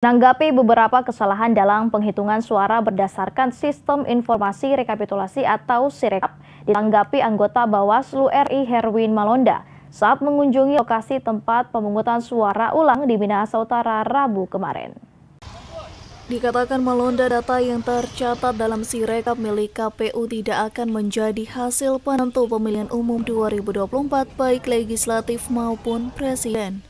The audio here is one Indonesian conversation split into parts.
Menanggapi beberapa kesalahan dalam penghitungan suara berdasarkan Sistem Informasi Rekapitulasi atau Sirekap, ditanggapi anggota Bawaslu RI Herwin Malonda saat mengunjungi lokasi tempat pemungutan suara ulang di Minahasa Utara Rabu kemarin. Dikatakan Malonda, data yang tercatat dalam Sirekap milik KPU tidak akan menjadi hasil penentu pemilihan umum 2024 baik legislatif maupun presiden.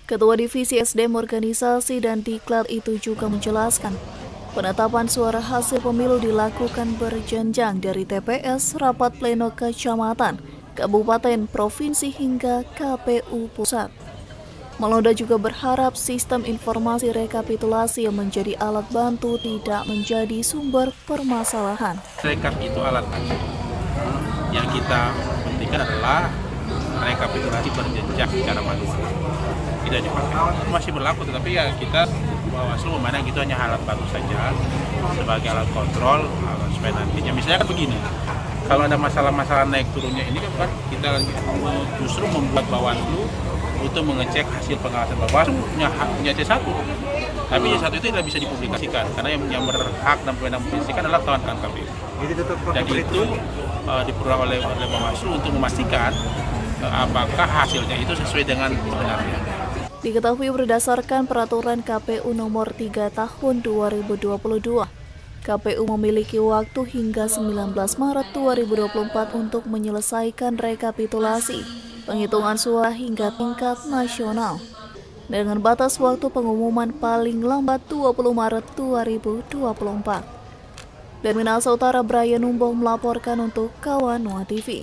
Ketua Divisi SDM Organisasi dan Diklat itu juga menjelaskan, penetapan suara hasil pemilu dilakukan berjenjang dari TPS, rapat pleno kecamatan, kabupaten, provinsi hingga KPU pusat. Malonda juga berharap sistem informasi rekapitulasi yang menjadi alat bantu tidak menjadi sumber permasalahan. Rekap itu alat bantu. Yang kita pentingkan adalah rekapitulasi berjenjang secara manual. Tidak dipakai. Masih berlaku, tetapi ya kita Bawaslu memandang itu hanya alat bantu saja sebagai alat kontrol supaya nantinya. Misalnya kan begini, kalau ada masalah-masalah naik turunnya ini kan kita justru membuat Bawaslu untuk mengecek hasil pengawasan. Bawaslu punya C1, tapi C1 itu tidak bisa dipublikasikan karena yang berhak dan berwenang mempublikasikan adalah kawan-kawan KPU. Dan itu diperoleh oleh Bawaslu untuk memastikan apakah hasilnya itu sesuai dengan sebenarnya. Diketahui berdasarkan peraturan KPU nomor 3 tahun 2022, KPU memiliki waktu hingga 19 Maret 2024 untuk menyelesaikan rekapitulasi penghitungan suara hingga tingkat nasional dengan batas waktu pengumuman paling lambat 20 Maret 2024. Dari Minahasa Utara, Brian Numbong melaporkan untuk Kawan Nuha TV.